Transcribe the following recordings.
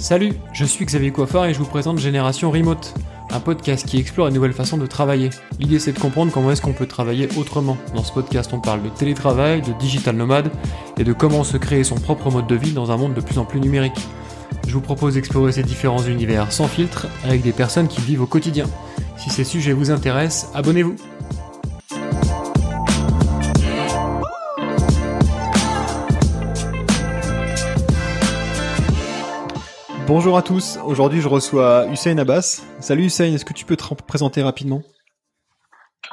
Salut, je suis Xavier Coiffard et je vous présente Génération Remote, un podcast qui explore une nouvelle façon de travailler. L'idée c'est de comprendre comment est-ce qu'on peut travailler autrement. Dans ce podcast on parle de télétravail, de digital nomade et de comment se créer son propre mode de vie dans un monde de plus en plus numérique. Je vous propose d'explorer ces différents univers sans filtre avec des personnes qui vivent au quotidien. Si ces sujets vous intéressent, abonnez-vous. Bonjour à tous, aujourd'hui je reçois Hussein Abbas. Salut Hussein, est-ce que tu peux te présenter rapidement ?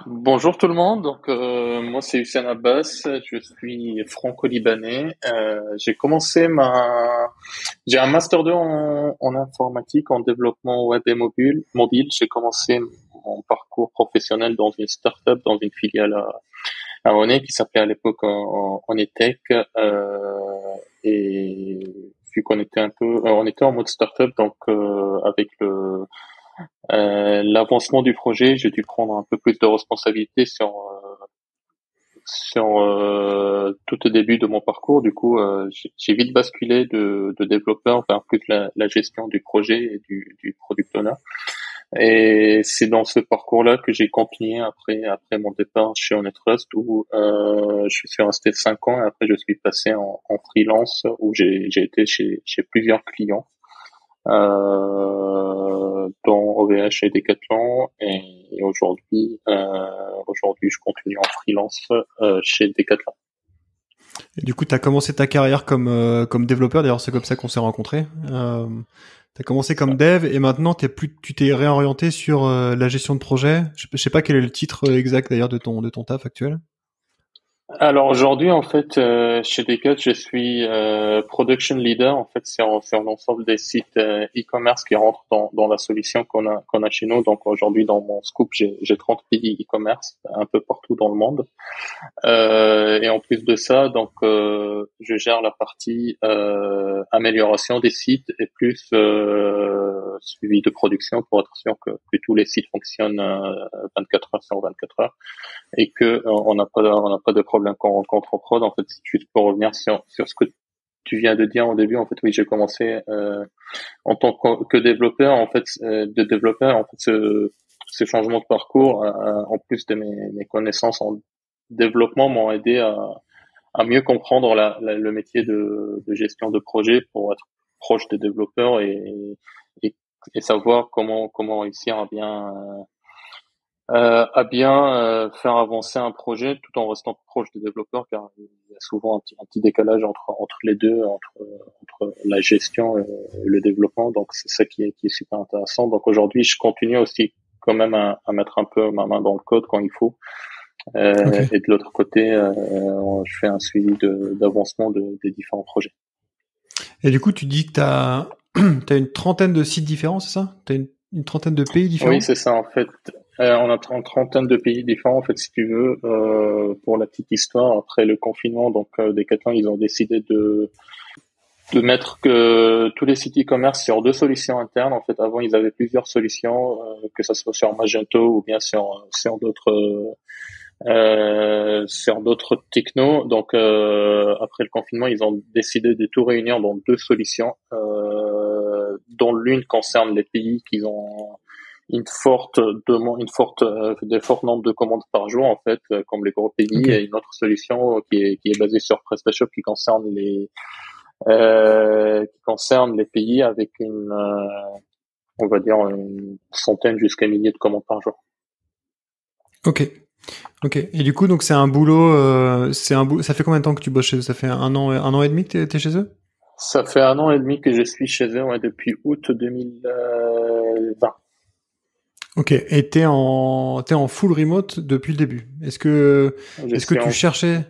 Bonjour tout le monde, donc moi c'est Hussein Abbas, je suis franco-libanais. J'ai un master 2 en informatique, en développement web et mobile. J'ai commencé mon parcours professionnel dans une start-up, dans une filiale à Honnay qui s'appelait à l'époque Honeytech, et vu qu'on était on était en mode start-up, donc avec l'avancement du projet, j'ai dû prendre un peu plus de responsabilité sur tout au début de mon parcours. Du coup, j'ai vite basculé de développeur vers plus la gestion du projet et du product owner. Et c'est dans ce parcours-là que j'ai continué après mon départ chez Honey Trust, où je suis resté 5 ans et après je suis passé en freelance où j'ai été chez plusieurs clients, dont OVH et Decathlon, et aujourd'hui je continue en freelance chez Decathlon. Et du coup, tu as commencé ta carrière comme développeur, d'ailleurs c'est comme ça qu'on s'est rencontrés. T'as commencé comme dev et maintenant tu t'es réorienté sur la gestion de projet. Je sais pas quel est le titre exact d'ailleurs de ton taf actuel. Alors aujourd'hui, en fait, chez Decathlon, je suis production leader. En fait, c'est l'ensemble des sites e-commerce qui rentrent dans la solution qu'on a chez nous. Donc aujourd'hui, dans mon scoop, j'ai 30 pays e-commerce un peu partout dans le monde. Et en plus de ça, donc je gère la partie amélioration des sites et plus suivi de production pour être sûr que tous les sites fonctionnent 24 heures sur 24 heures et que on n'a pas de problème qu'on rencontre en prod. En fait, juste pour revenir sur ce que tu viens de dire au début, en fait, oui, j'ai commencé en tant que développeur. En fait, ce changement de parcours, en plus de mes connaissances en développement, m'ont aidé à mieux comprendre le métier de gestion de projet pour être proche des développeurs et savoir comment réussir à bien faire avancer un projet tout en restant proche des développeurs, car il y a souvent un petit décalage entre les deux, entre la gestion et le développement. Donc c'est ça qui est super intéressant. Donc aujourd'hui, je continue aussi quand même à mettre un peu ma main dans le code quand il faut. Okay. Et de l'autre côté, je fais un suivi d'avancement des différents projets. Et du coup, tu dis que t'as une trentaine de sites différents, c'est ça ? T'as une trentaine de pays différents ? Oui, c'est ça en fait. On a une trentaine de pays différents en fait, si tu veux. Pour la petite histoire, après le confinement, donc Decathlon, ils ont décidé de mettre que tous les sites e-commerce sur 2 solutions internes. En fait, avant, ils avaient plusieurs solutions, que ça soit sur Magento ou bien sur d'autres technos. Donc après le confinement, ils ont décidé de tout réunir dans 2 solutions, dont l'une concerne les pays qui ont des forts nombres de commandes par jour, en fait, comme les gros pays. Okay. Et une autre solution qui est basée sur PrestaShop qui concerne les pays avec on va dire une centaine jusqu'à milliers de commandes par jour. Ok. Et du coup, donc c'est un boulot, ça fait combien de temps que tu bosses chez eux ? Ça fait un an et demi que t'es chez eux ? Ça fait 1 an et demi que je suis chez eux, ouais, depuis août 2020. Ok. Et t'es en full remote depuis le début. Est-ce que tu cherchais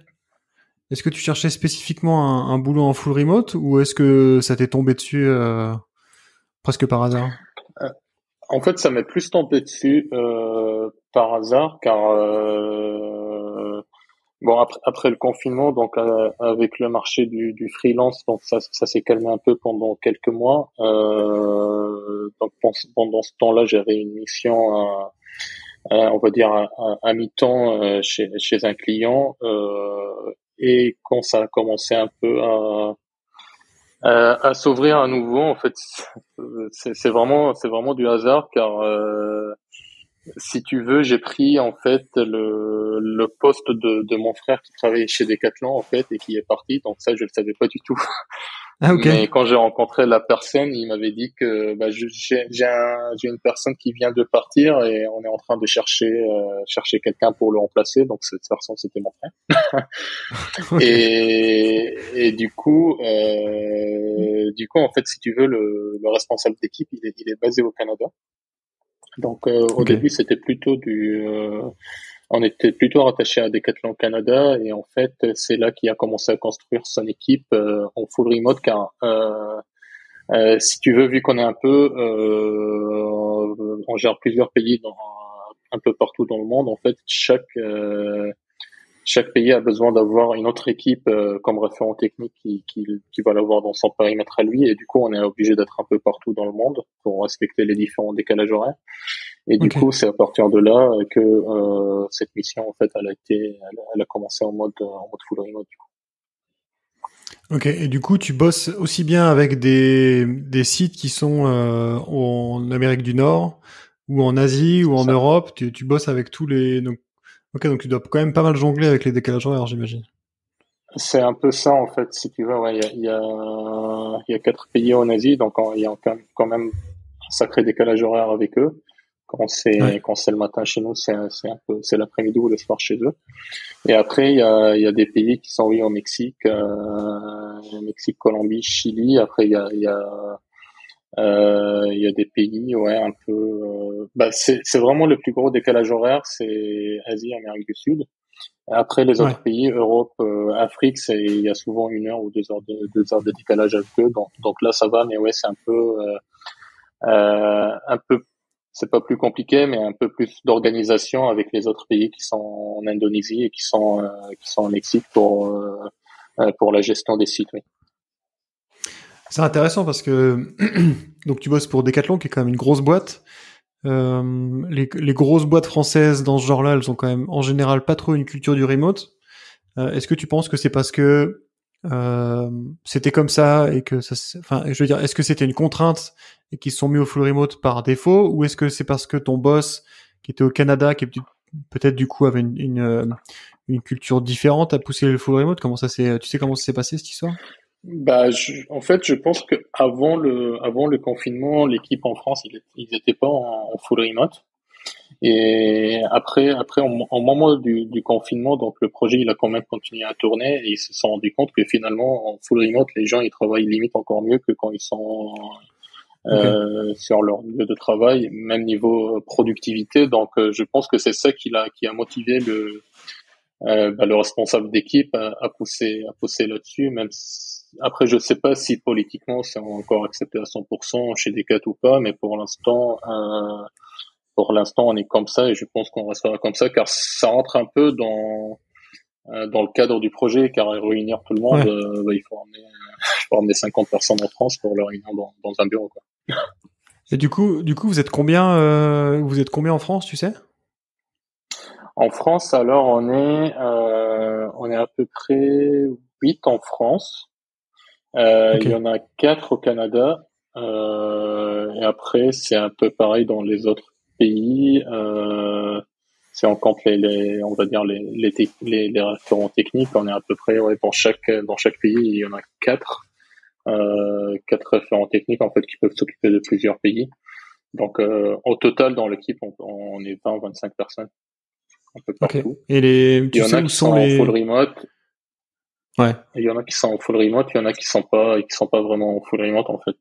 spécifiquement un boulot en full remote ou est-ce que ça t'est tombé dessus presque par hasard ? En fait, ça m'est plus tombé dessus par hasard, car bon, après le confinement, donc avec le marché du freelance, donc ça s'est calmé un peu pendant quelques mois. Donc pendant ce temps-là, j'avais une mission on va dire à mi-temps chez un client, et quand ça a commencé un peu À s'ouvrir à nouveau, en fait, c'est vraiment du hasard car si tu veux, j'ai pris en fait le poste de mon frère qui travaillait chez Decathlon en fait et qui est parti. Donc ça, je le savais pas du tout. Ah, ok. Mais quand j'ai rencontré la personne, il m'avait dit que bah, j'ai une personne qui vient de partir et on est en train de chercher quelqu'un pour le remplacer. Donc cette personne, c'était mon frère. Ok. Et du coup, en fait, si tu veux, le responsable d'équipe, il est basé au Canada. Donc au Ok. début, on était plutôt rattaché à Decathlon Canada et en fait, c'est là qu'il a commencé à construire son équipe en full remote car si tu veux, vu qu'on est on gère plusieurs pays un peu partout dans le monde. En fait, chaque pays a besoin d'avoir une autre équipe comme référent technique qui va l'avoir dans son périmètre à lui. Et du coup, on est obligé d'être un peu partout dans le monde pour respecter les différents décalages horaires. Et du Ok. coup, c'est à partir de là que cette mission, en fait, elle a commencé en mode full remote. Ok. Et du coup, tu bosses aussi bien avec des sites qui sont en Amérique du Nord ou en Asie ou C'est en ça. Europe. Tu bosses avec tous les. Donc, ok. Donc tu dois quand même pas mal jongler avec les décalages horaires, j'imagine. C'est un peu ça, en fait, si tu veux. Ouais, il y a 4 pays en Asie, donc il y a quand même un sacré décalage horaire avec eux. Ouais. Quand c'est le matin chez nous, c'est l'après-midi ou le soir chez eux. Et après, il y a des pays qui sont, oui, au Mexique, Colombie, Chili. Après, il y a des pays, ouais, un peu, bah, c'est vraiment le plus gros décalage horaire, c'est Asie, Amérique du Sud. Après, les Ouais. autres pays, Europe, Afrique, il y a souvent 1 heure ou 2 heures de décalage avec eux. Donc là, ça va, mais ouais, c'est un peu, c'est pas plus compliqué, mais un peu plus d'organisation avec les autres pays qui sont en Indonésie et qui sont au Mexique pour la gestion des sites, oui. C'est intéressant parce que donc tu bosses pour Decathlon, qui est quand même une grosse boîte. Les grosses boîtes françaises dans ce genre-là, elles ont quand même en général pas trop une culture du remote. Est-ce que tu penses que c'est parce que c'était comme ça et que ça, enfin, je veux dire, est-ce que c'était une contrainte et qu'ils se sont mis au full remote par défaut, ou est-ce que c'est parce que ton boss qui était au Canada, qui est peut-être du coup avait une culture différente, a poussé le full remote? Comment ça s'est, tu sais comment ça s'est passé cette histoire? Bah, en fait, je pense que avant le confinement, l'équipe en France, ils étaient pas en full remote. Et après, au moment du confinement, donc le projet, il a quand même continué à tourner et ils se sont rendus compte que finalement, en full remote, les gens, ils travaillent limite encore mieux que quand ils sont Ok. sur leur lieu de travail, même niveau productivité. Donc, je pense que c'est ça qui a motivé le responsable d'équipe à pousser là-dessus. Après, je sais pas si politiquement c'est encore accepté à 100% chez Decat ou pas, mais pour l'instant, on est comme ça et je pense qu'on restera comme ça car ça rentre un peu dans le cadre du projet, car réunir tout le monde, Ouais. bah, il faut ramener 50 personnes en France pour le réunir dans un bureau, quoi. Et du coup, vous êtes combien en France, tu sais? En France, alors, on est à peu près 8 en France. Ok. Il y en a 4 au Canada. Et après, c'est un peu pareil dans les autres pays. Si on compte on va dire les référents techniques, on est à peu près, ouais, dans chaque pays, il y en a 4. 4 référents techniques, en fait, qui peuvent s'occuper de plusieurs pays. Donc, au total, dans l'équipe, on est 20-25 personnes, un peu Ok. partout. Et Il tu y en sais a où qui sont sont en full les... remote, Ouais. il y en a qui sont en full remote, il y en a qui sont pas vraiment en full remote, en fait,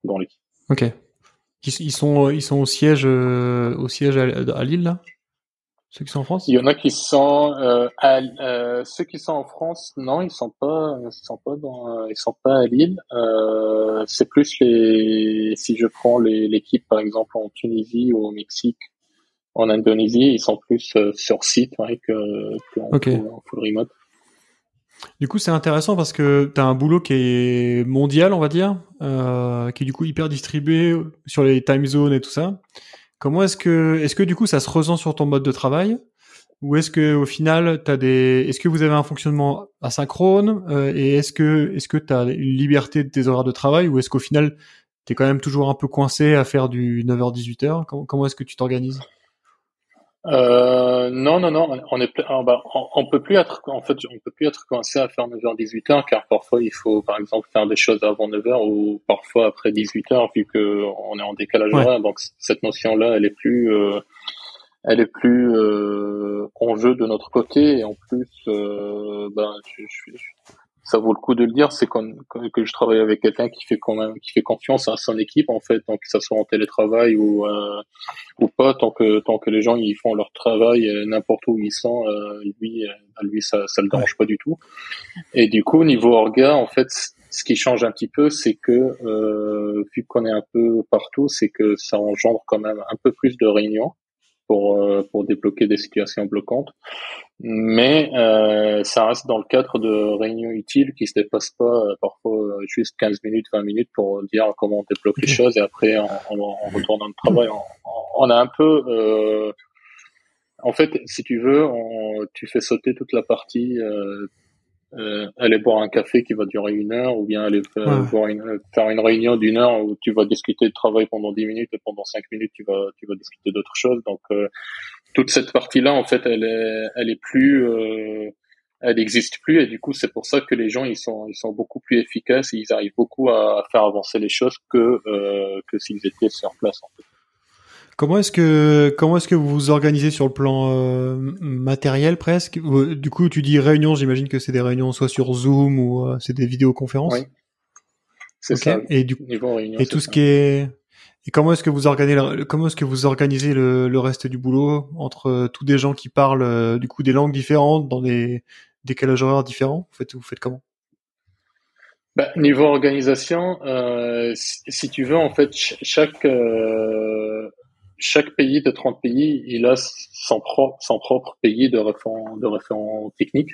dans l'équipe. Ok. Ils sont au siège à Lille, là? Ceux qui sont en Il y France? en a qui sont ceux qui sont en France, non, ils sont pas à Lille. C'est plus si je prends l'équipe par exemple en Tunisie ou au Mexique, en Indonésie, ils sont plus sur site, ouais, qu'en Ok. full remote. Du coup, c'est intéressant parce que t'as un boulot qui est mondial, on va dire, qui est du coup hyper distribué sur les time zones et tout ça. Est-ce que du coup ça se ressent sur ton mode de travail? ou est-ce que au final est-ce que vous avez un fonctionnement asynchrone et est-ce que t'as une liberté de tes horaires de travail ou est-ce qu'au final t'es quand même toujours un peu coincé à faire du 9h-18h? Comment est-ce que tu t'organises? Non, non, non, on peut plus être, en fait, on peut plus être coincé à faire 9h-18h, car parfois il faut, par exemple, faire des choses avant 9h ou parfois après 18h, vu que on est en décalage Ouais. horaire. Donc, cette notion-là, elle est plus en jeu de notre côté. Et en plus, ça vaut le coup de le dire, c'est que je travaille avec quelqu'un qui fait confiance à son équipe, en fait, donc que ça soit en télétravail ou pas, tant que les gens ils font leur travail n'importe où ils sont, lui ça le Ouais. dérange pas du tout. Et du coup, niveau orga, en fait, ce qui change un petit peu, c'est que vu qu'on est un peu partout, c'est que ça engendre quand même un peu plus de réunions pour débloquer des situations bloquantes. Mais ça reste dans le cadre de réunions utiles qui se dépassent pas parfois juste 15 minutes, 20 minutes pour dire comment on débloque les Ok. choses et après on retourne dans le travail. On a un peu en fait, si tu veux, tu fais sauter toute la partie aller boire un café qui va durer 1 heure ou bien aller Ouais. Ouais. faire une réunion d'1 heure où tu vas discuter de travail pendant 10 minutes et pendant 5 minutes tu vas discuter d'autres choses. Donc toute cette partie-là, en fait, elle est plus, elle n'existe plus et du coup, c'est pour ça que les gens, ils sont beaucoup plus efficaces et ils arrivent beaucoup à faire avancer les choses que s'ils étaient sur place, en fait. Comment est-ce que vous vous organisez sur le plan matériel presque? Du coup, tu dis réunion, j'imagine que c'est des réunions soit sur Zoom ou c'est des Oui, vidéoconférences. c'est Ok. ça. Niveau réunion, Et c'est tout ce ça. qui est et comment est-ce que vous organisez le reste du boulot entre tous des gens qui parlent du coup des langues différentes dans des décalages horaires différents? Vous faites comment? Niveau organisation, si tu veux, en fait, chaque pays de 30 pays, il a son propre pays de référent technique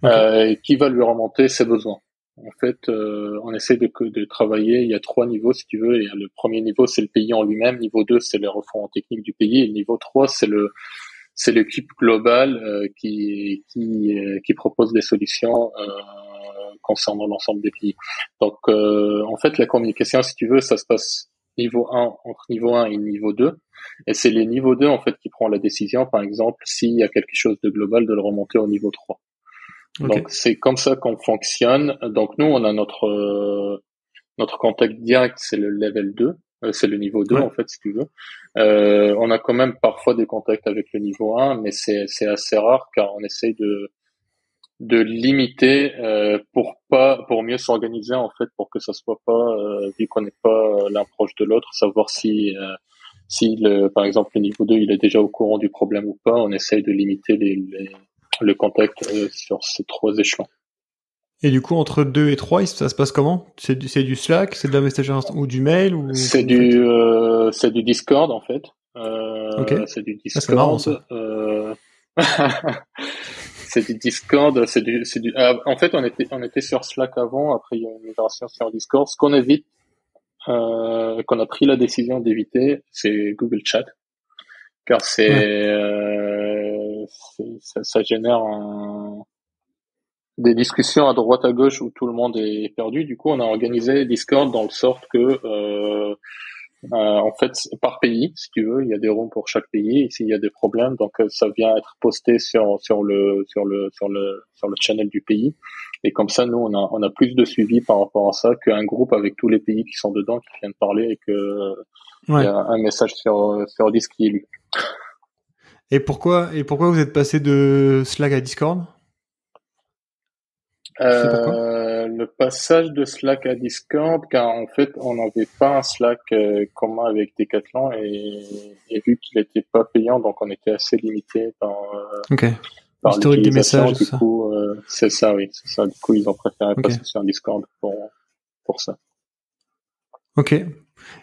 Ok. qui va lui remonter ses besoins. En fait, on essaie de travailler. Il y a 3 niveaux, si tu veux. Il y a le premier niveau, c'est le pays en lui-même. Niveau 2, c'est les référents techniques du pays. Et niveau 3, c'est l'équipe globale qui propose des solutions concernant l'ensemble des pays. Donc, en fait, la communication, si tu veux, ça se passe entre niveau 1 et niveau 2. Et c'est les niveaux 2, en fait, qui prend la décision, par exemple, s'il y a quelque chose de global, de le remonter au niveau 3. Ok. Donc, c'est comme ça qu'on fonctionne. Donc, nous, on a notre contact direct, c'est le level 2. C'est le niveau 2, Ouais. en fait, si tu veux. On a quand même parfois des contacts avec le niveau 1, mais c'est assez rare car on essaye de limiter pour mieux s'organiser, en fait, pour que ça soit pas vu qu'on n'est pas l'un proche de l'autre, savoir si par exemple le niveau 2 il est déjà au courant du problème ou pas. On essaye de limiter le contact sur ces 3 échelons. Et du coup, entre 2 et 3, ça se passe comment? C'est du Slack, c'est de la messagerie ou du mail ou C'est comment vous faites? du Discord, en fait. Ok. C'est du Ah, c'est marrant Discord. ça. C'est du Discord. En fait, on était sur Slack avant. Après, il y a une migration sur Discord. Ce qu'on évite, qu'on a pris la décision d'éviter, c'est Google Chat, car Ouais. ça génère des discussions à droite à gauche où tout le monde est perdu. Du coup, on a organisé Discord dans le sorte que en fait, par pays, si tu veux, il y a des rooms pour chaque pays. Et s'il y a des problèmes, donc ça vient être posté sur le channel du pays. Et comme ça, nous, on a plus de suivi par rapport à ça qu'un groupe avec tous les pays qui sont dedans, qui viennent parler et que il y Ouais. a un message sur 10 qui est lu. Et pourquoi vous êtes passé de Slack à Discord? Tu sais pourquoi? Le passage de Slack à Discord, car en fait, on n'avait pas un Slack commun avec Decathlon et vu qu'il n'était pas payant, donc on était assez limité Ok. par Historique des l'utilisation. messages et tout Du ça. coup, c'est ça, oui, c'est ça. Du coup, ils ont préféré Ok. passer sur Discord pour ça. Ok.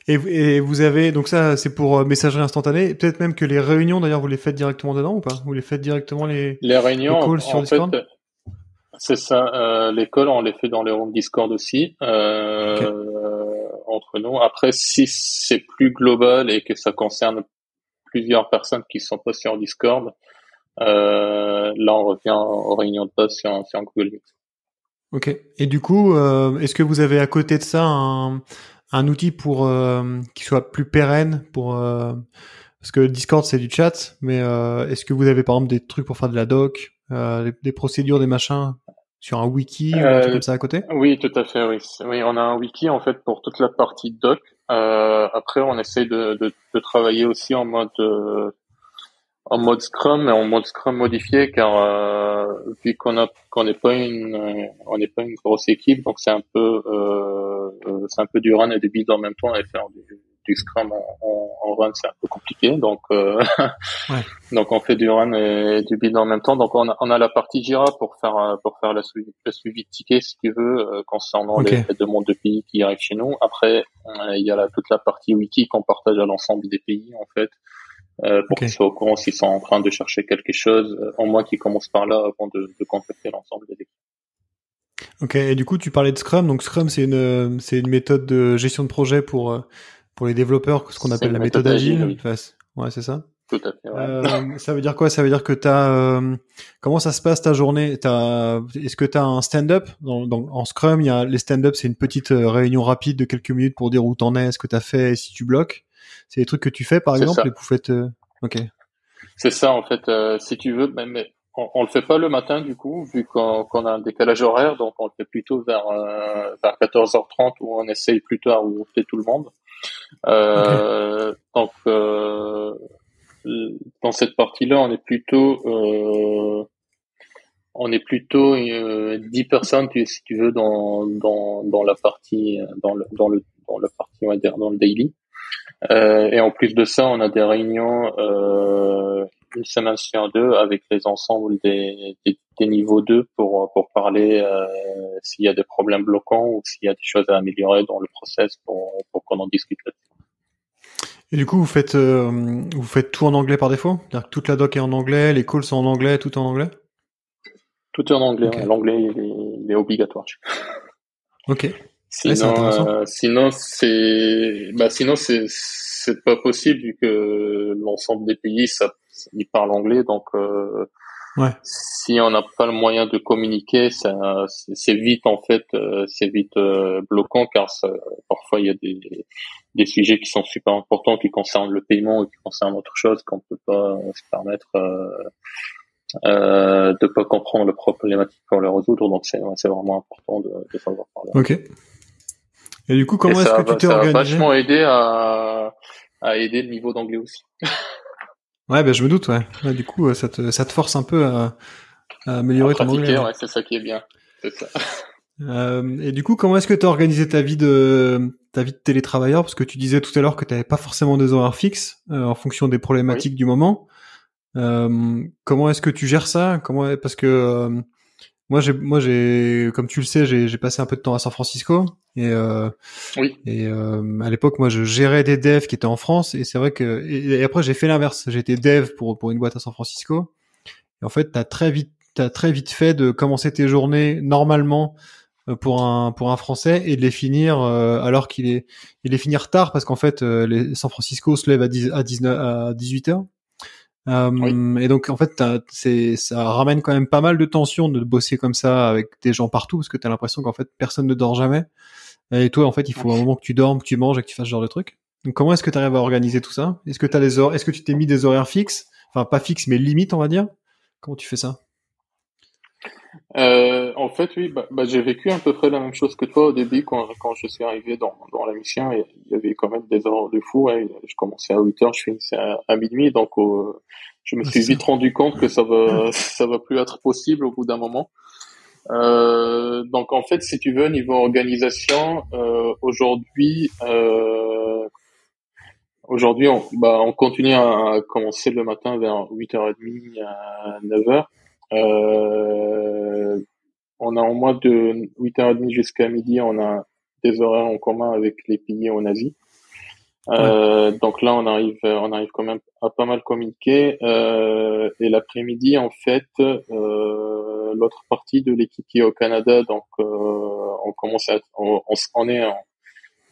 Et vous avez donc ça, c'est pour messagerie instantanée. Peut-être même que les réunions, d'ailleurs, vous les faites directement dedans ou pas? Vous les faites directement Les les réunions, calls sur en fait, Discord? c'est ça. L'école, on les fait dans les rooms Discord aussi, Ok. entre nous. Après, si c'est plus global et que ça concerne plusieurs personnes qui sont pas sur Discord, Là, on revient aux réunions de base sur un Google Meet. Ok. Et du coup, est-ce que vous avez à côté de ça un outil pour qui soit plus pérenne pour parce que Discord c'est du chat, mais est-ce que vous avez par exemple des trucs pour faire de la doc, des procédures, des machins sur un wiki ou un truc Euh, comme ça à côté? oui, tout à fait, oui. Oui, on a un wiki en fait pour toute la partie doc. Après, on essaie de travailler aussi en mode Scrum, mais en mode Scrum modifié, car vu qu'on n'est pas on n'est pas une grosse équipe, donc c'est un peu du run et du build en même temps, et faire du Scrum en run, c'est un peu compliqué. Donc Ouais. donc on fait du run et du build en même temps. Donc on a la partie Jira pour faire le suivi de tickets, si tu veux, concernant Ok. les demandes de pays qui arrivent chez nous. Après, il y a toute la partie wiki qu'on partage à l'ensemble des pays en fait, pour qu'ils Ok. soient au courant s'ils sont en train de chercher quelque chose, au moins qu'ils commencent par là avant de contacter l'ensemble des équipes. Ok. Et du coup, tu parlais de Scrum. Donc Scrum, c'est une méthode de gestion de projet pour les développeurs, ce qu'on C'est appelle une la méthode méthode agile, agile. oui, Enfin, ouais, c'est ça. tout à fait, ouais. Ça veut dire quoi? Ça veut dire que comment ça se passe ta journée? Est-ce que t'as un stand-up en Scrum? Il y a les stand-up, c'est une petite réunion rapide de quelques minutes pour dire où t'en es, ce que t'as fait et si tu bloques. C'est des trucs que tu fais par C'est exemple et ça. vous faites. Ok, C'est ça, en fait, si tu veux, mais on le fait pas le matin, du coup, vu qu'on a un décalage horaire, donc on le fait plutôt vers 14h30 où on essaye plutôt à remonter tout le monde. ok, Donc, dans cette partie-là, on est plutôt 10 personnes, si tu veux, dans la partie, dans la partie, on va dire, dans le daily. Et en plus de ça, on a des réunions une semaine sur deux avec les ensembles des niveaux 2 pour parler s'il y a des problèmes bloquants ou s'il y a des choses à améliorer dans le process pour qu'on en discute là. Et du coup, vous faites tout en anglais par défaut? C'est-à-dire que toute la doc est en anglais, les calls sont en anglais, tout est en anglais? Tout est en anglais, Ok, ouais. L'anglais il est obligatoire. ok. Ouais, c'est Sinon, intéressant. sinon c'est pas possible vu que l'ensemble des pays ils parlent anglais, donc Ouais. si on n'a pas le moyen de communiquer, c'est vite en fait, c'est vite bloquant car parfois il y a des sujets qui sont super importants qui concernent le paiement ou qui concernent autre chose qu'on peut pas se permettre de pas comprendre le problématique pour le résoudre. Donc c'est vraiment important de savoir parler Ok. anglais. Et du coup, Et comment est-ce que tu t'es ça a organisé? vachement aidé à aider le niveau d'anglais aussi. Ouais, ben je me doute, ouais. Ouais, du coup, ça te force un peu à À améliorer ton anglais, pratiquer, ouais. ouais, c'est ça qui est bien. C'est ça. Et du coup, comment est-ce que tu as organisé ta vie de télétravailleur? Parce que tu disais tout à l'heure que tu n'avais pas forcément des horaires fixes en fonction des Oui. problématiques du moment. Comment est-ce que tu gères ça? Parce que comme tu le sais, j'ai passé un peu de temps à San Francisco Oui. à l'époque, moi, je gérais des devs qui étaient en France et c'est vrai que et après j'ai fait l'inverse. J'étais dev pour une boîte à San Francisco. Et en fait, t'as très vite fait de commencer tes journées normalement pour un Français et de les finir alors il les finir tard parce qu'en fait les San Francisco se lève à 19 à 18 heures. Oui. Et donc en fait ça ramène quand même pas mal de tension de bosser comme ça avec des gens partout parce que t'as l'impression qu'en fait personne ne dort jamais et toi en fait il faut un moment que tu dormes, que tu manges et que tu fasses ce genre de truc. Donc comment est-ce que tu arrives à organiser tout ça? Est-ce que tu t'es mis des horaires fixes? Enfin pas fixes mais limites on va dire. Comment tu fais ça? En fait, oui, j'ai vécu à peu près la même chose que toi au début quand je suis arrivé dans la mission. Et il y avait quand même des heures de fou. Ouais. Je commençais à 8 heures, je finissais à minuit. Donc, je me Ouais, suis c'est vite ça. rendu compte que ça va plus être possible au bout d'un moment. Donc, en fait, si tu veux, niveau organisation, aujourd'hui, on continue à commencer le matin vers 8h30 à 9h. On a en moins de 8h30 jusqu'à midi, on a des horaires en commun avec les pays en Asie. Ouais. Donc là, on arrive quand même à pas mal communiquer. Et l'après-midi, en fait, l'autre partie de l'équipe qui est au Canada, donc on commence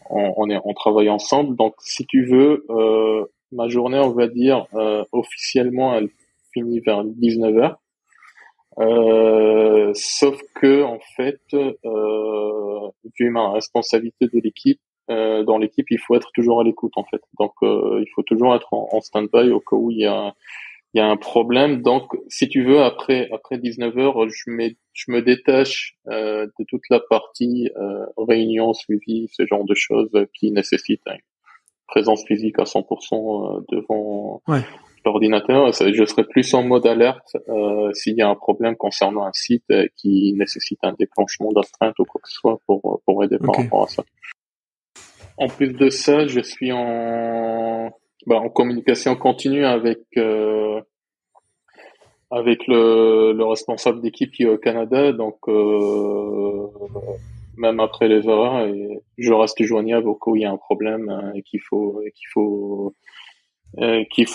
on travaille ensemble. Donc, si tu veux, ma journée, on va dire officiellement, elle finit vers 19h. Sauf que en fait, vu ma responsabilité de l'équipe, dans l'équipe, il faut être toujours à l'écoute en fait. Donc, il faut toujours être en stand-by au cas où il y a un problème. Donc, si tu veux, après 19 heures, je me détache de toute la partie réunion, suivi, ce genre de choses qui nécessitent une présence physique à 100% devant Ouais. l'ordinateur. Je serai plus en mode alerte s'il y a un problème concernant un site qui nécessite un déclenchement d'astreinte ou quoi que ce soit pour aider par rapport à ça. En plus de ça, je suis en communication continue avec le responsable d'équipe qui est au Canada, donc même après les horaires, et je reste joignable au cas où il y a un problème qu'il faut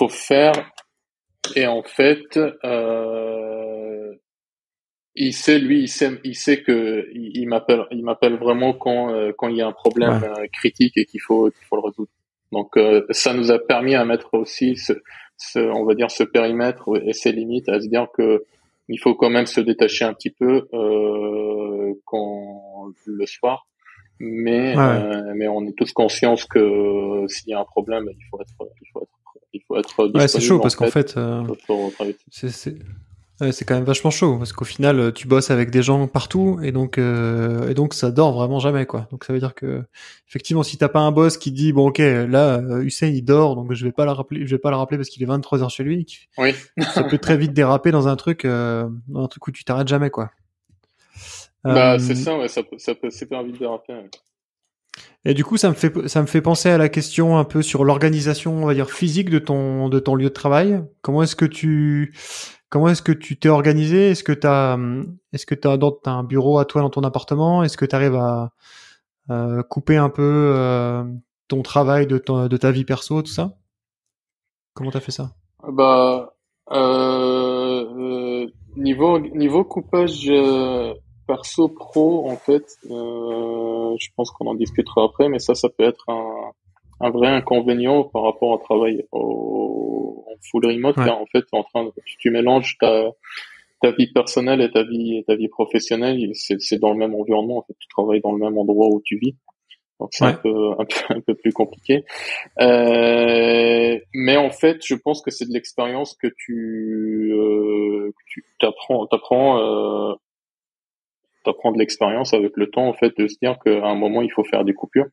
faire. Et en fait, il sait que il m'appelle vraiment quand il y a un problème critique et qu'il faut le résoudre. Donc ça nous a permis à mettre aussi on va dire ce périmètre et ses limites, à se dire que il faut quand même se détacher un petit peu quand le soir, mais on est tous conscients que s'il y a un problème, il faut être disponible. Ouais, c'est chaud parce qu'en fait, c'est c'est quand même vachement chaud parce qu'au final, tu bosses avec des gens partout et donc ça dort vraiment jamais quoi. Donc ça veut dire que effectivement, si t'as pas un boss qui dit bon ok là Hussein il dort donc je vais pas le rappeler parce qu'il est 23h chez lui. Oui. Ça peut très vite déraper dans un truc où tu t'arrêtes jamais quoi. C'est ça, ouais, ça peut super vite déraper. Ouais. Et du coup, ça me fait penser à la question un peu sur l'organisation, on va dire physique de ton lieu de travail. Comment est-ce que tu t'es organisé? Est-ce que t'as un bureau à toi dans ton appartement? Est-ce que tu arrives à couper un peu ton travail de ta vie perso, tout ça? Comment t'as fait ça? Bah, niveau coupage perso pro, en fait, je pense qu'on en discutera après, mais ça peut être un vrai inconvénient par rapport au travail en full remote, car en fait, tu mélanges ta vie personnelle et ta vie professionnelle, c'est dans le même environnement, en fait, tu travailles dans le même endroit où tu vis. Donc c'est un peu plus compliqué. Mais en fait, je pense que c'est de l'expérience que tu t'apprends de l'expérience avec le temps, en fait, de se dire qu'à un moment il faut faire des coupures.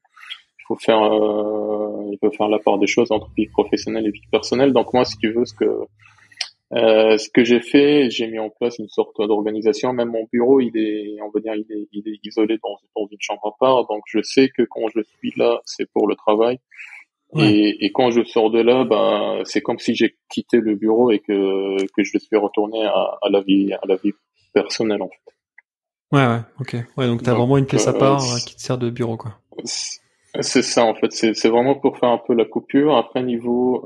Il faut faire la part des choses entre vie professionnelle et vie personnelle. Donc moi, si tu veux, ce que j'ai fait, j'ai mis en place une sorte d'organisation. Même mon bureau, on va dire, il est isolé dans une chambre à part. Donc, je sais que quand je suis là, c'est pour le travail. Ouais. Et quand je sors de là, c'est comme si j'ai quitté le bureau et que je suis retourné à la vie personnelle, en fait. Ouais, ok. Ouais, donc t'as vraiment une pièce à part qui te sert de bureau, quoi. C'est ça, en fait. C'est vraiment pour faire un peu la coupure. Après, niveau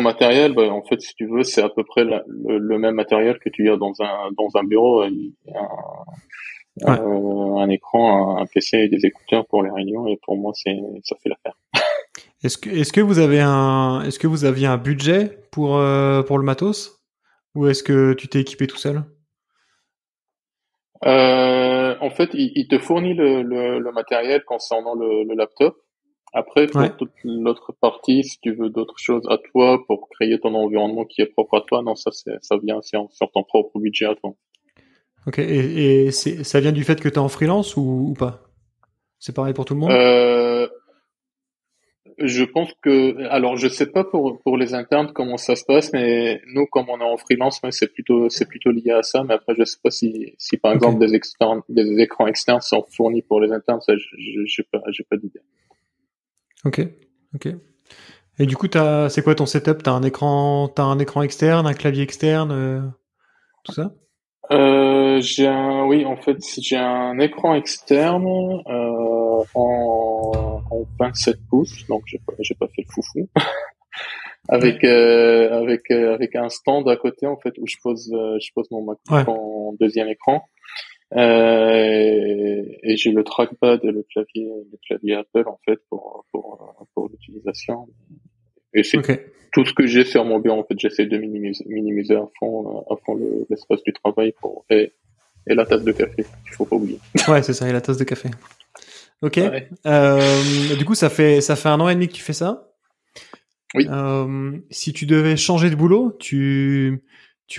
matériel, en fait, si tu veux, c'est à peu près le même matériel que tu as dans un bureau. Il y a un écran, un PC et des écouteurs pour les réunions, et pour moi, ça fait l'affaire. Est-ce que vous aviez un budget pour le matos, ou est-ce que tu t'es équipé tout seul? En fait, il te fournit le matériel concernant le laptop. Après, pour toute l'autre partie, si tu veux d'autres choses à toi pour créer ton environnement qui est propre à toi, non, ça vient sur ton propre budget à toi. Ok, et ça vient du fait que tu es en freelance ou pas? C'est pareil pour tout le monde? Je pense alors je sais pas pour les internes comment ça se passe, mais nous comme on est en freelance, c'est plutôt lié à ça. Mais après je sais pas si par exemple des écrans externes sont fournis pour les internes, ça j'ai pas d'idée. Ok. Et du coup c'est quoi ton setup? T'as un écran externe, un clavier externe, tout ça? Oui, en fait, j'ai un écran externe en 27 pouces, donc j'ai pas fait le foufou. Avec un stand à côté, en fait, où je pose mon MacBook en deuxième écran. Et j'ai le trackpad et le clavier Apple, en fait, pour l'utilisation. Et c'est Ok. tout ce que j'ai sur mon bureau. En fait, j'essaie de minimiser à fond l'espace du travail et la tasse de café. Il faut pas oublier. Ouais, c'est ça, et la tasse de café. Ok. Ouais. Du coup, ça fait 1 an et demi que tu fais ça. Oui. Si tu devais changer de boulot, tu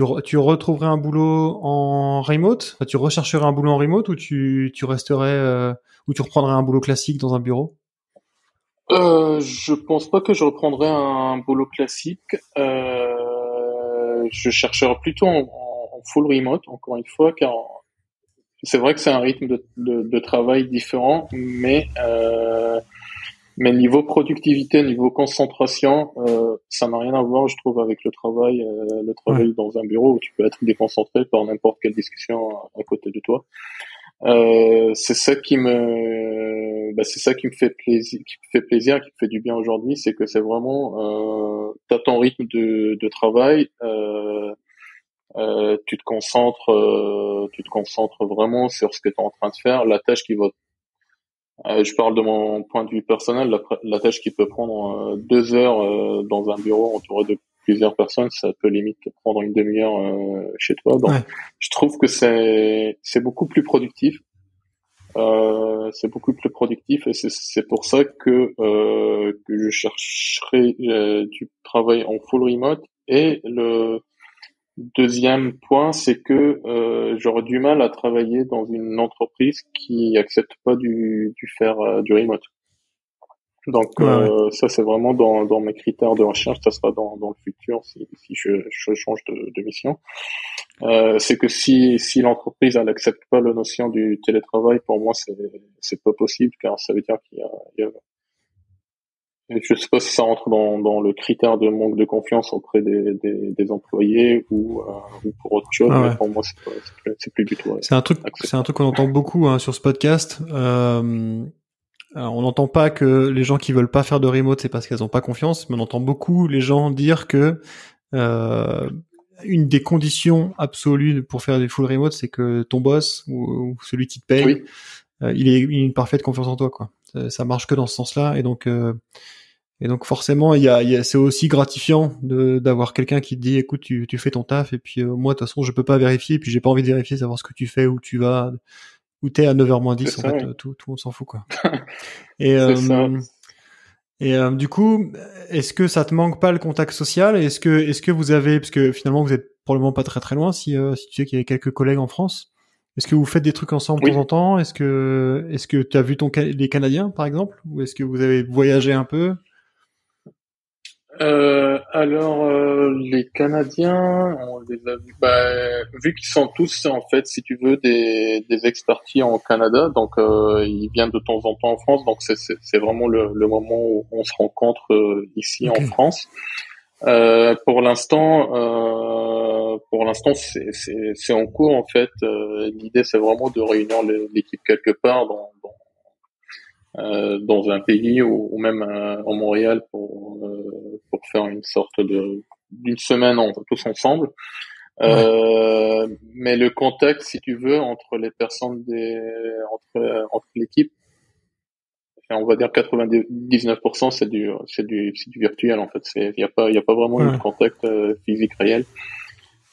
retrouverais un boulot en remote, enfin, tu rechercherais un boulot en remote ou tu resterais ou tu reprendrais un boulot classique dans un bureau? Je pense pas que je reprendrai un boulot classique. Je chercherai plutôt en full remote, encore une fois, car c'est vrai que c'est un rythme de travail différent, mais niveau productivité, niveau concentration, ça n'a rien à voir, je trouve, avec le Ouais. travail dans un bureau où tu peux être déconcentré par n'importe quelle discussion à côté de toi. C'est ça qui me fait plaisir, qui me fait du bien aujourd'hui, c'est que c'est vraiment, t'as ton rythme de travail, tu te concentres vraiment sur ce que tu es en train de faire, la tâche qui va, je parle de mon point de vue personnel, la tâche qui peut prendre 2 heures dans un bureau entouré de plusieurs personnes, ça peut limite te prendre une demi-heure chez toi. Donc, Ouais. je trouve que c'est beaucoup plus productif. C'est beaucoup plus productif et c'est pour ça que je chercherai du travail en full remote. Et le deuxième point, c'est que j'aurais du mal à travailler dans une entreprise qui accepte pas du remote. Donc Ouais, ouais. ça c'est vraiment dans mes critères de recherche, ça sera dans le futur si je change de mission. C'est que si l'entreprise elle accepte pas la notion du télétravail, pour moi c'est pas possible car ça veut dire je sais pas si ça rentre dans le critère de manque de confiance auprès des employés ou pour autre chose, Ouais, mais ouais. pour moi c'est plus du tout C'est un acceptable. truc qu'on entend beaucoup hein, sur ce podcast. Alors, on n'entend pas que les gens qui veulent pas faire de remote, c'est parce qu'elles ont pas confiance, mais on entend beaucoup les gens dire que euh, une des conditions absolues pour faire des full remote, c'est que ton boss ou celui qui te paye, Oui, il ait une parfaite confiance en toi, quoi. Ça marche que dans ce sens-là, et donc forcément, c'est aussi gratifiant d'avoir quelqu'un qui te dit, écoute, tu fais ton taf, et puis moi, de toute façon, je peux pas vérifier, et puis j'ai pas envie de vérifier, savoir ce que tu fais, où tu vas, où t'es à 9h moins c'est 10, en ça, fait, oui. tout le monde s'en fout, quoi. Et, C'est ça. du coup, est-ce que ça te manque pas le contact social? Est-ce que vous avez, parce que finalement vous êtes probablement pas très très loin, si tu sais qu'il y a quelques collègues en France, est-ce que vous faites des trucs ensemble de temps en Oui. temps? Est-ce que tu as vu les Canadiens par exemple, ou est-ce que vous avez voyagé un peu? Les Canadiens, on les a vus, vu qu'ils sont tous, en fait, si tu veux, des expatriés en Canada, donc ils viennent de temps en temps en France, donc c'est vraiment le moment où on se rencontre ici Ok. en France. Pour l'instant, c'est en cours, en fait. L'idée, c'est vraiment de réunir l'équipe quelque part dans un pays ou même en Montréal pour faire une sorte d'une semaine tous ensemble. Ouais. Mais le contact, si tu veux, entre les personnes entre l'équipe, et on va dire 99%, c'est du virtuel en fait. Il y a pas vraiment eu de Ouais. contact physique réel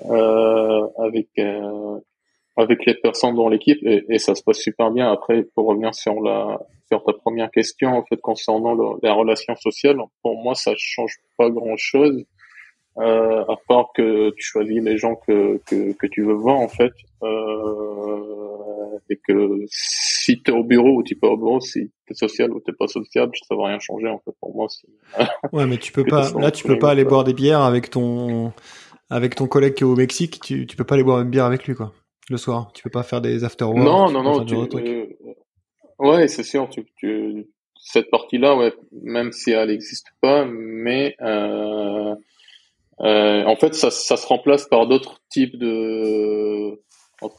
avec les personnes dans l'équipe et ça se passe super bien. Après, pour revenir sur ta première question, en fait, concernant la relation sociale, pour moi, ça change pas grand-chose, à part que tu choisis les gens que tu veux voir, en fait, et que si t'es au bureau ou t'es pas au bureau, si t'es social ou t'es pas sociable, ça va rien changer, en fait, pour moi, Ouais, mais tu peux que t'es pas, sur là un tu full peux pas remote, aller quoi. boire des bières avec ton collègue qui est au Mexique, tu peux pas aller boire une bière avec lui, quoi. Le soir. Tu peux pas faire des after work, Non, tu peux non, pas non, faire ce genre de trucs. ouais, c'est sûr, cette partie-là, ouais, même si elle n'existe pas, mais en fait, ça se remplace par d'autres types entre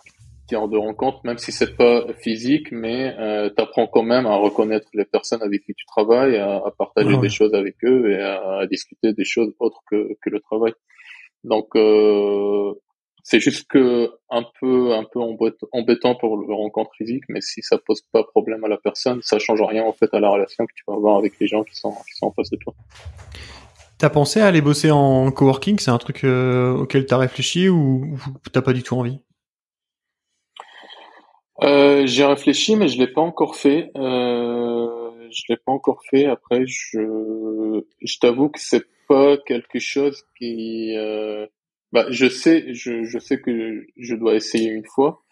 guillemets, de rencontres, même si c'est pas physique, mais t'apprends quand même à reconnaître les personnes avec qui tu travailles, à Ouais, partager des ouais. choses avec eux et à discuter des choses autres que le travail. Donc c'est juste que un peu embêtant pour le rencontre physique, mais si ça pose pas problème à la personne, ça change rien en fait à la relation que tu vas avoir avec les gens qui sont en face de toi. T'as pensé à aller bosser en coworking? C'est un truc auquel t'as réfléchi ou t'as pas du tout envie? J'ai réfléchi, mais je l'ai pas encore fait. Je l'ai pas encore fait. Après, je t'avoue que c'est pas quelque chose qui, bah, je sais que je dois essayer une fois,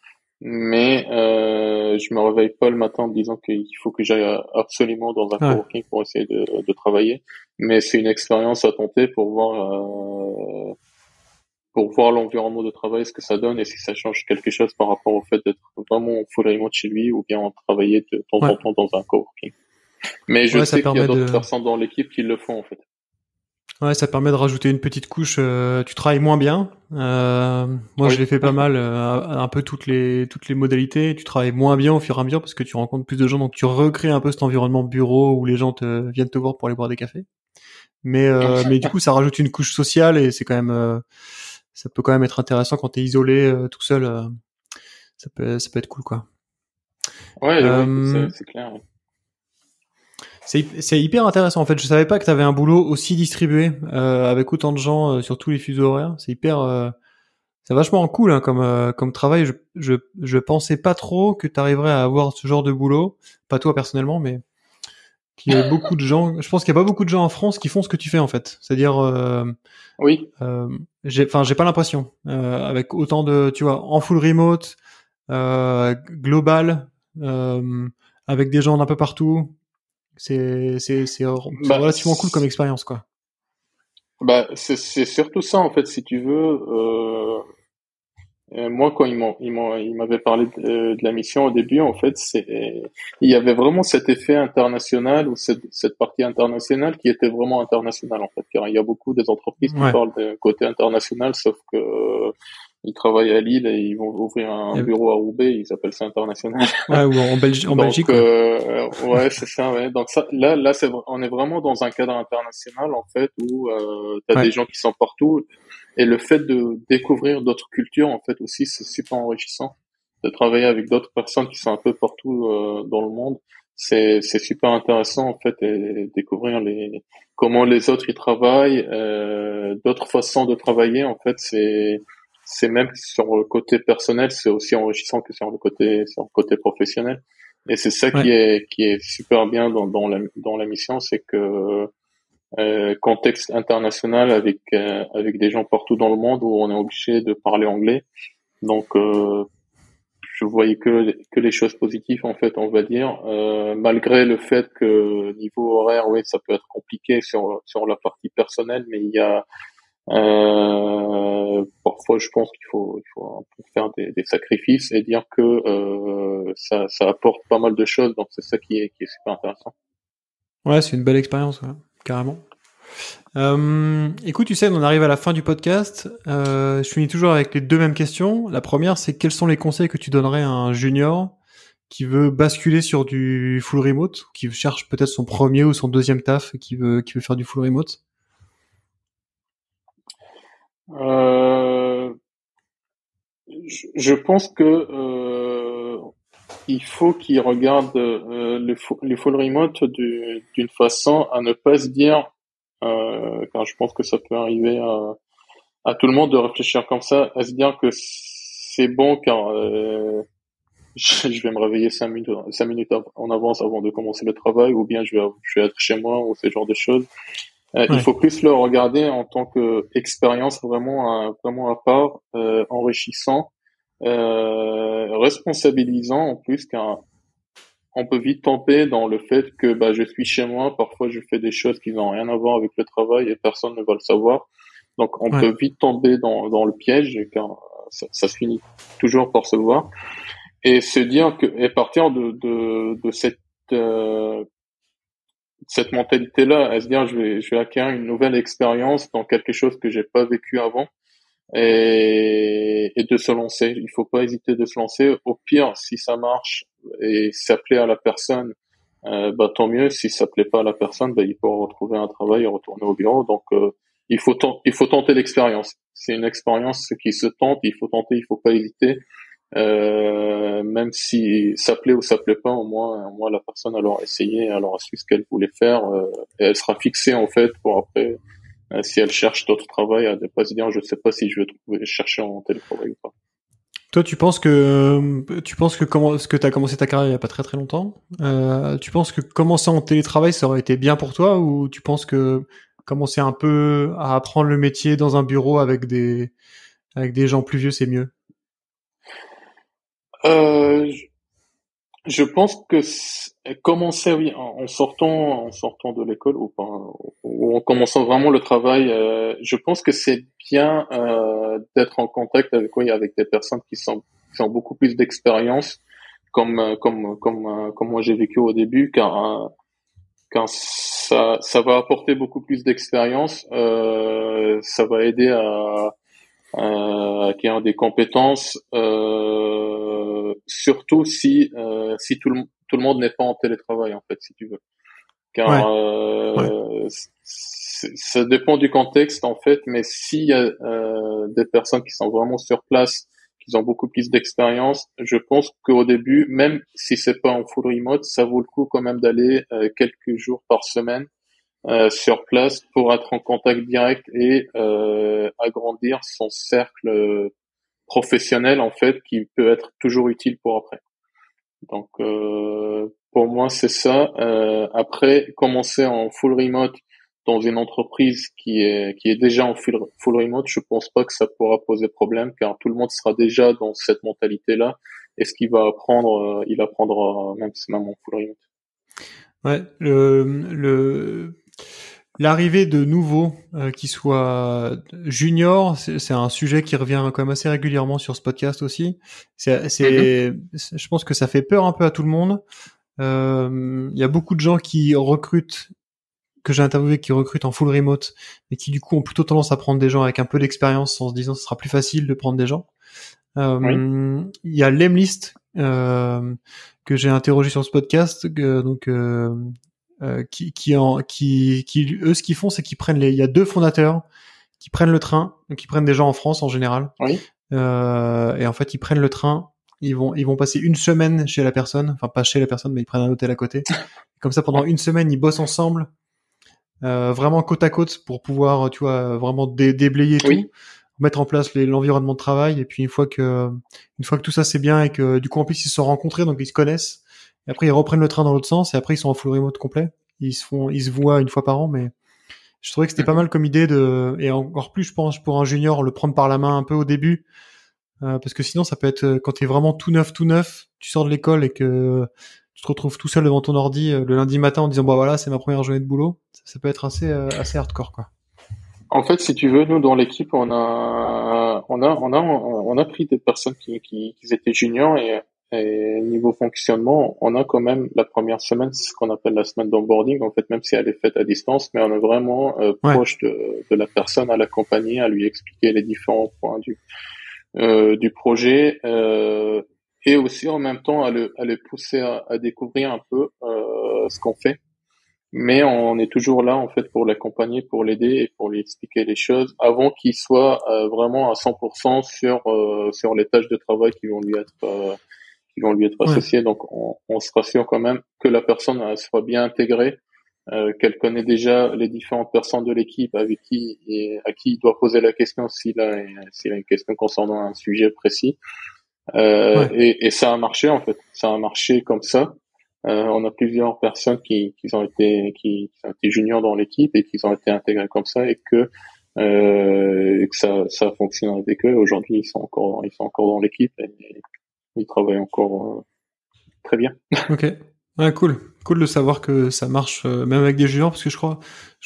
mais je me réveille pas le matin en me disant qu'il faut que j'aille absolument dans un Ouais. coworking pour essayer de travailler. Mais c'est une expérience à tenter pour voir l'environnement de travail, ce que ça donne et si ça change quelque chose par rapport au fait d'être vraiment en full remote chez lui ou bien en travailler de temps Ouais. en temps dans un coworking. Mais je Ouais, ça sais qu'il y a permet d'autres de, personnes dans l'équipe qui le font en fait. ouais, ça permet de rajouter une petite couche. Tu travailles moins bien. Moi, je Oui, l'ai fait pas mal, un peu toutes les modalités. Tu travailles moins bien au fur et à mesure parce que tu rencontres plus de gens, donc tu recrées un peu cet environnement bureau où les gens viennent te voir pour aller boire des cafés. Mais du coup, ça rajoute une couche sociale et c'est quand même, ça peut quand même être intéressant quand t'es isolé tout seul. Ça peut être cool, quoi. ouais, ouais, Euh, c'est clair. Ouais. c'est hyper intéressant en fait. Je savais pas que t'avais un boulot aussi distribué avec autant de gens sur tous les fuseaux horaires. C'est vachement cool hein, comme travail. Je pensais pas trop que t'arriverais à avoir ce genre de boulot, pas toi personnellement, mais qu'il y avait beaucoup de gens. Je pense qu'il y a pas beaucoup de gens en France qui font ce que tu fais en fait. C'est-à-dire, Oui, j'ai pas l'impression avec autant de, tu vois, en full remote, global, avec des gens d'un peu partout. C'est bah, relativement cool comme expérience quoi. c'est surtout ça en fait, si tu veux. Moi, quand ils m'avaient parlé de la mission au début, en fait, il y avait vraiment cet effet international ou cette partie internationale qui était vraiment internationale, en fait. Car il y a beaucoup des entreprises qui Ouais. parlent de côté international, sauf que ils travaillent à Lille et ils vont ouvrir un Et- bureau à Roubaix, ils appellent ça international. ouais, ou en Donc, Belgique ouais. ouais, c'est ça, ouais. Donc ça, là, on est vraiment dans un cadre international, en fait, où tu as des Ouais. gens qui sont partout. Et le fait de découvrir d'autres cultures, en fait, aussi, c'est super enrichissant. De travailler avec d'autres personnes qui sont un peu partout dans le monde, c'est super intéressant, en fait, et découvrir comment les autres y travaillent, d'autres façons de travailler, en fait, c'est même sur le côté personnel, c'est aussi enrichissant que sur le côté professionnel. Et c'est ça Ouais. qui est super bien dans la mission, c'est que contexte international avec des gens partout dans le monde où on est obligé de parler anglais. Donc je voyais que les choses positives en fait, on va dire, malgré le fait que niveau horaire, oui, ça peut être compliqué sur la partie personnelle, mais il y a parfois je pense il faut un peu faire des sacrifices et dire que ça apporte pas mal de choses, donc c'est ça qui est super intéressant. Ouais, c'est une belle expérience, ouais, carrément. Écoute, tu sais, on arrive à la fin du podcast. Je finis toujours avec les deux mêmes questions. La première, c'est quels sont les conseils que tu donnerais à un junior qui veut basculer sur du full remote, qui cherche peut-être son premier ou son deuxième taf et qui veut faire du full remote? Euh, je pense que il faut qu'ils regardent les full remote d'une façon à ne pas se dire, car je pense que ça peut arriver à tout le monde de réfléchir comme ça, à se dire que c'est bon car je vais me réveiller 5 minutes en avance avant de commencer le travail, ou bien je vais être chez moi ou ce genre de choses. Il Ouais, faut plus le regarder en tant que expérience vraiment à part, enrichissant, responsabilisant en plus, car on peut vite tomber dans le fait que bah, je suis chez moi, parfois je fais des choses qui n'ont rien à voir avec le travail et personne ne va le savoir. Donc on ouais, peut vite tomber dans le piège, car ça se finit toujours par se voir. Et se dire que, et partir de cette mentalité-là, à se dire je vais acquérir une nouvelle expérience dans quelque chose que j'ai pas vécu avant et de se lancer. Il faut pas hésiter de se lancer. Au pire, si ça marche et ça plaît à la personne, bah tant mieux. Si ça plaît pas à la personne, bah il peut retrouver un travail et retourner au bureau. Donc il faut tenter l'expérience. C'est une expérience qui se tente. Il faut tenter. Il faut pas hésiter. Même si ça plaît ou ça plaît pas, au moins la personne elle aura essayé, elle aura su ce qu'elle voulait faire et elle sera fixée en fait pour après. si elles cherchent d'autres travail, à ne pas se dire je sais pas si je vais chercher en télétravail ou pas. Toi, tu penses que comment, ce que t'as commencé ta carrière il y a pas très très longtemps, tu penses que commencer en télétravail ça aurait été bien pour toi, ou tu penses que commencer un peu à apprendre le métier dans un bureau avec des gens plus vieux c'est mieux? Euh, Je pense que commencer, oui, en sortant de l'école ou en commençant vraiment le travail, je pense que c'est bien d'être en contact avec, oui, avec des personnes qui ont beaucoup plus d'expérience, comme moi j'ai vécu au début, car ça va apporter beaucoup plus d'expérience, ça va aider à acquérir des compétences, surtout si tout le monde n'est pas en télétravail, en fait, si tu veux. Ouais, Car ouais, ça dépend du contexte, en fait, mais s'il y a des personnes qui sont vraiment sur place, qui ont beaucoup plus d'expérience, je pense qu'au début, même si c'est pas en full remote, ça vaut le coup quand même d'aller quelques jours par semaine sur place pour être en contact direct et agrandir son cercle professionnel, en fait, qui peut être toujours utile pour après. Donc pour moi c'est ça. Après, commencer en full remote dans une entreprise qui est déjà en full remote, je pense pas que ça pourra poser problème, car tout le monde sera déjà dans cette mentalité-là, et ce qu'il va apprendre, il apprendra même en full remote. ouais. L'arrivée de nouveaux qui soient juniors, c'est un sujet qui revient quand même assez régulièrement sur ce podcast aussi. Mhm. Je pense que ça fait peur un peu à tout le monde. Il y a beaucoup de gens qui recrutent, que j'ai interviewé, qui recrutent en full remote, mais qui du coup ont plutôt tendance à prendre des gens avec un peu d'expérience en se disant que ce sera plus facile de prendre des gens. Oui. Il y a Lemlist que j'ai interrogé sur ce podcast, qui eux ce qu'ils font c'est qu'ils prennent il y a deux fondateurs qui prennent le train, donc ils prennent des gens en France en général, Oui. et en fait ils prennent le train, ils vont passer une semaine chez la personne, enfin pas chez la personne mais ils prennent un hôtel à côté. Comme ça pendant une semaine ils bossent ensemble, vraiment côte à côte pour pouvoir, tu vois, vraiment déblayer tout, Oui. mettre en place l'environnement de travail, et puis une fois que tout ça c'est bien et que du coup en plus ils se sont rencontrés donc ils se connaissent, et après ils reprennent le train dans l'autre sens et après ils sont en full remote complet. Ils se voient une fois par an, mais je trouvais que c'était pas Mhm. mal comme idée et encore plus je pense pour un junior, le prendre par la main un peu au début, parce que sinon ça peut être quand t'es vraiment tout neuf, tu sors de l'école et que tu te retrouves tout seul devant ton ordi le lundi matin en disant bah voilà c'est ma première journée de boulot, ça peut être assez hardcore quoi. En fait, si tu veux, nous dans l'équipe, on a pris des personnes qui étaient juniors, et niveau fonctionnement, on a quand même la première semaine, c'est ce qu'on appelle la semaine d'onboarding. En fait, même si elle est faite à distance, mais on est vraiment Ouais, proche de la personne, à l'accompagner, à lui expliquer les différents points du projet, et aussi en même temps à le pousser à découvrir un peu ce qu'on fait. Mais on est toujours là, en fait, pour l'accompagner, pour l'aider et pour lui expliquer les choses avant qu'il soit vraiment à 100% sur les tâches de travail qui vont lui être ouais, associées. Donc on se rassure quand même que la personne soit bien intégrée, qu'elle connaît déjà les différentes personnes de l'équipe avec qui et à qui il doit poser la question s'il a une question concernant un sujet précis. ouais. Et ça a marché, en fait. Ça a marché comme ça. On a plusieurs personnes qui ont été juniors dans l'équipe et qui ont été intégrées comme ça, et que ça a fonctionné avec eux. Aujourd'hui, ils sont encore dans l'équipe, et ils travaillent encore très bien. Ok. Ouais, cool. Cool de savoir que ça marche même avec des juniors, parce que je crois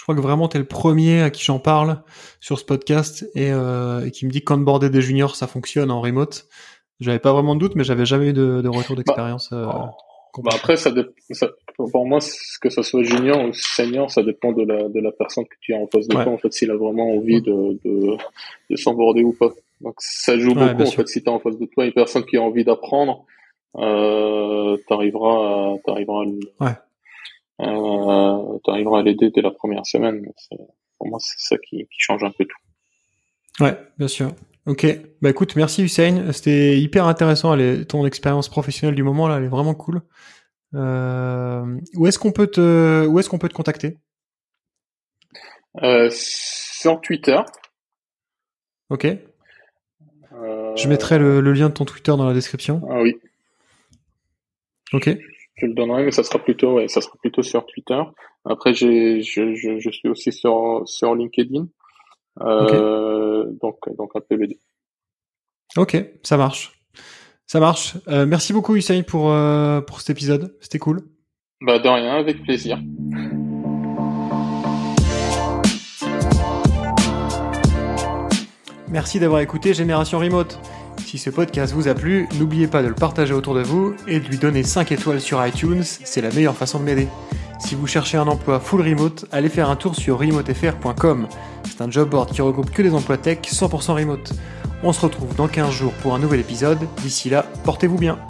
que vraiment t'es le premier à qui j'en parle sur ce podcast et qui me dit qu'onboarder des juniors ça fonctionne en remote. J'avais pas vraiment de doute, mais j'avais jamais eu de retour Bah, d'expérience complet. après, pour moi, que ce soit junior ou senior, ça dépend de la personne que tu as en face de Ouais, toi, en fait, s'il a vraiment ouais, envie de s'emborder ou pas. Donc, ça joue ouais, beaucoup, bien en fait. sûr. Si tu as en face de toi une personne qui a envie d'apprendre, Ouais, t'arriveras à l'aider dès la première semaine. Pour moi, c'est ça qui change un peu tout. ouais, bien sûr. Ok. Bah écoute, merci Hussein. C'était hyper intéressant. Ton expérience professionnelle du moment là, elle est vraiment cool. Où est-ce qu'on peut te contacter? sur Twitter. Ok. Je mettrai le lien de ton Twitter dans la description. Ah oui. Ok. Je le donnerai, mais ça sera plutôt sur Twitter. Après, je suis aussi sur LinkedIn. Donc un PVD. Ok, ça marche. Merci beaucoup Hussein pour cet épisode. C'était cool. Bah de rien, avec plaisir. Merci d'avoir écouté Génération Remote. Si ce podcast vous a plu, n'oubliez pas de le partager autour de vous et de lui donner 5 étoiles sur iTunes, c'est la meilleure façon de m'aider. Si vous cherchez un emploi full remote, allez faire un tour sur remotefr.com. C'est un job board qui regroupe que des emplois tech 100% remote. On se retrouve dans 15 jours pour un nouvel épisode. D'ici là, portez-vous bien.